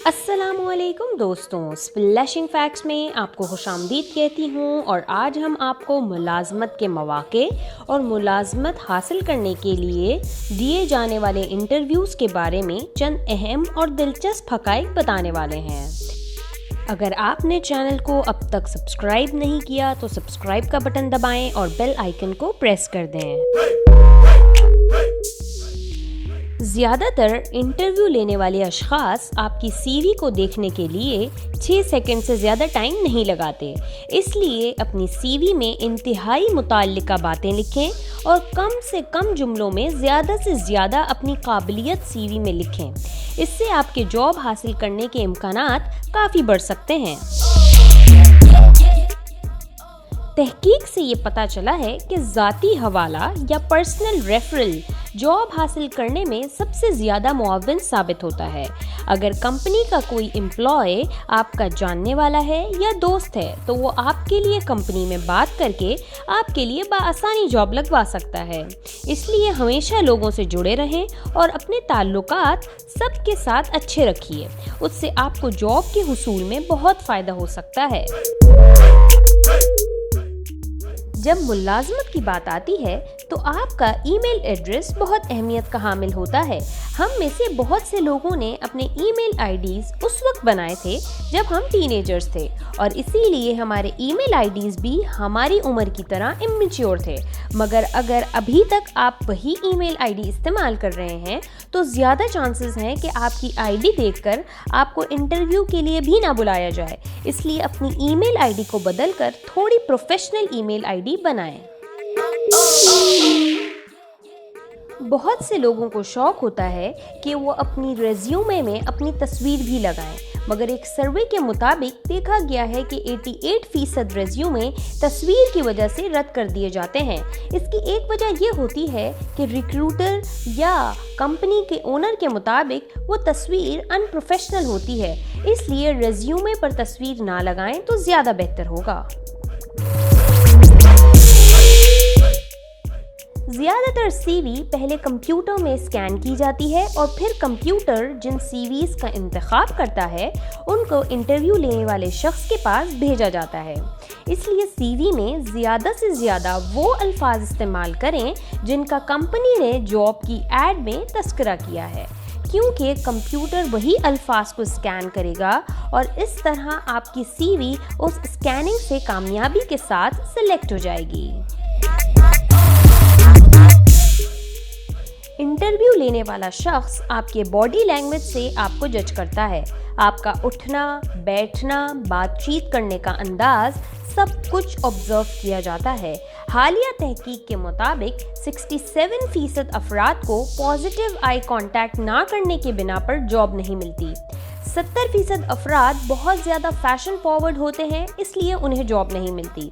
السلام علیکم دوستوں، سپلیشنگ فیکٹس میں آپ کو خوش آمدید کہتی ہوں، اور آج ہم آپ کو ملازمت کے مواقع اور ملازمت حاصل کرنے کے لیے دیے جانے والے انٹرویوز کے بارے میں چند اہم اور دلچسپ حقائق بتانے والے ہیں۔ اگر آپ نے چینل کو اب تک سبسکرائب نہیں کیا تو سبسکرائب کا بٹن دبائیں اور بیل آئیکن کو پریس کر دیں۔ زیادہ تر انٹرویو لینے والے اشخاص آپ کی سی وی کو دیکھنے کے لیے 6 سیکنڈ سے زیادہ ٹائم نہیں لگاتے، اس لیے اپنی سی وی میں انتہائی متعلقہ باتیں لکھیں اور کم سے کم جملوں میں زیادہ سے زیادہ اپنی قابلیت سی وی میں لکھیں۔ اس سے آپ کے جاب حاصل کرنے کے امکانات کافی بڑھ سکتے ہیں۔ تحقیق سے یہ پتہ چلا ہے کہ ذاتی حوالہ یا پرسنل ریفرل جاب حاصل کرنے میں سب سے زیادہ معاون ثابت ہوتا ہے۔ اگر کمپنی کا کوئی امپلائی آپ کا جاننے والا ہے یا دوست ہے تو وہ آپ کے لیے کمپنی میں بات کر کے آپ کے لیے بآسانی جاب لگوا سکتا ہے۔ اس لیے ہمیشہ لوگوں سے جڑے رہیں اور اپنے تعلقات سب کے ساتھ اچھے رکھیے، اس سے آپ کو جاب کے حصول میں بہت فائدہ ہو سکتا ہے۔ جب ملازمت کی بات آتی ہے تو آپ کا ای میل ایڈریس بہت اہمیت کا حامل ہوتا ہے۔ ہم میں سے بہت سے لوگوں نے اپنے ای میل آئی ڈیز اس وقت بنائے تھے جب ہم ٹین ایجرز تھے، اور اسی لیے ہمارے ای میل آئی ڈیز بھی ہماری عمر کی طرح امیچیور تھے۔ مگر اگر ابھی تک آپ وہی ای میل آئی ڈی استعمال کر رہے ہیں تو زیادہ چانسز ہیں کہ آپ کی آئی ڈی دیکھ کر آپ کو انٹرویو کے لیے بھی نہ بلایا جائے۔ اس لیے اپنی ای میل آئی ڈی کو بدل کر تھوڑی professional E mile I D بنائیں۔ بہت سے لوگوں کو شوق ہوتا ہے کہ وہ اپنی ریزیومے میں اپنی تصویر بھی لگائیں، مگر ایک سروے کے مطابق دیکھا گیا ہے کہ 88% ریزیومے تصویر کی وجہ سے رد کر دیے جاتے ہیں۔ اس کی ایک وجہ یہ ہوتی ہے کہ ریکروٹر یا کمپنی کے اونر کے مطابق وہ تصویر ان پروفیشنل ہوتی ہے، اس لیے ریزیومے پر تصویر نہ لگائیں تو زیادہ بہتر ہوگا۔ زیادہ تر سی وی پہلے کمپیوٹر میں اسکین کی جاتی ہے اور پھر کمپیوٹر جن سی ویز کا انتخاب کرتا ہے ان کو انٹرویو لینے والے شخص کے پاس بھیجا جاتا ہے۔ اس لیے سی وی میں زیادہ سے زیادہ وہ الفاظ استعمال کریں جن کا کمپنی نے جاب کی ایڈ میں تذکرہ کیا ہے، کیونکہ کمپیوٹر وہی الفاظ کو اسکین کرے گا اور اس طرح آپ کی سی وی اس اسکیننگ سے کامیابی کے ساتھ سلیکٹ ہو جائے گی۔ انٹرویو لینے والا شخص آپ کے باڈی لینگویج سے آپ کو جج کرتا ہے۔ آپ کا اٹھنا، بیٹھنا، بات چیت کرنے کا انداز، سب کچھ آبزرو کیا جاتا ہے۔ حالیہ تحقیق کے مطابق 67% افراد کو پازیٹیو آئی کانٹیکٹ نہ کرنے کے بنا پر جاب نہیں ملتی۔ 70% افراد بہت زیادہ فیشن فارورڈ ہوتے ہیں، اس لیے انہیں جاب نہیں ملتی۔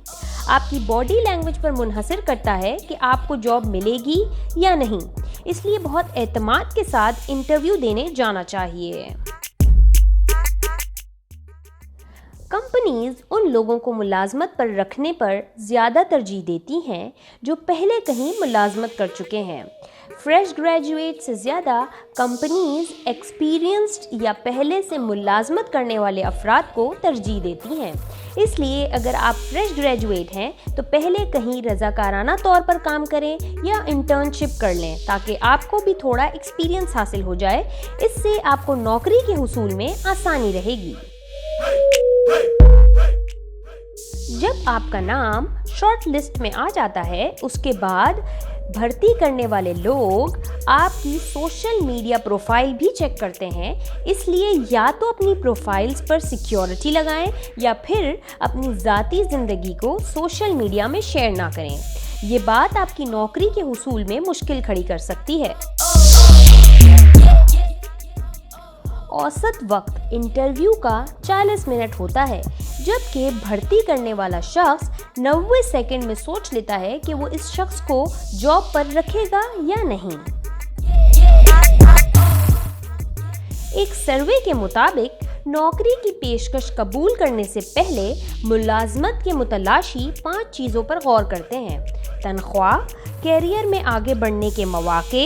آپ کی باڈی لینگویج پر منحصر کرتا ہے کہ آپ کو جاب ملے گی یا نہیں، اس لیے بہت اعتماد کے ساتھ انٹرویو دینے جانا چاہیے۔ کمپنیز ان لوگوں کو ملازمت پر رکھنے پر زیادہ ترجیح دیتی ہیں جو پہلے کہیں ملازمت کر چکے ہیں۔ فریش گریجویٹ سے زیادہ کمپنیز ایکسپیرینسڈ یا پہلے سے ملازمت کرنے والے افراد کو ترجیح دیتی ہیں۔ اس لیے اگر آپ فریش گریجویٹ ہیں تو پہلے کہیں رضاکارانہ طور پر کام کریں یا انٹرنشپ کر لیں تاکہ آپ کو بھی تھوڑا ایکسپیرینس حاصل ہو جائے۔ اس سے آپ کو نوکری کے حصول میں آسانی رہے گی۔ جب آپ کا نام شارٹ لسٹ میں آ جاتا ہے، اس کے بعد بھرتی کرنے والے لوگ آپ کی سوشل میڈیا پروفائل بھی چیک کرتے ہیں۔ اس لیے یا تو اپنی پروفائلز پر سیکیورٹی لگائیں یا پھر اپنی ذاتی زندگی کو سوشل میڈیا میں شیئر نہ کریں۔ یہ بات آپ کی نوکری کے حصول میں مشکل کھڑی کر سکتی ہے۔ اوسط وقت انٹرویو کا 40 منٹ ہوتا ہے، جبکہ بھرتی کرنے والا شخص 90 سیکنڈ میں سوچ لیتا ہے کہ وہ اس شخص کو جاب پر رکھے گا یا نہیں۔ ایک سروے کے مطابق نوکری کی پیشکش قبول کرنے سے پہلے ملازمت کے متلاشی 5 چیزوں پر غور کرتے ہیں: تنخواہ، کیریئر میں آگے بڑھنے کے مواقع،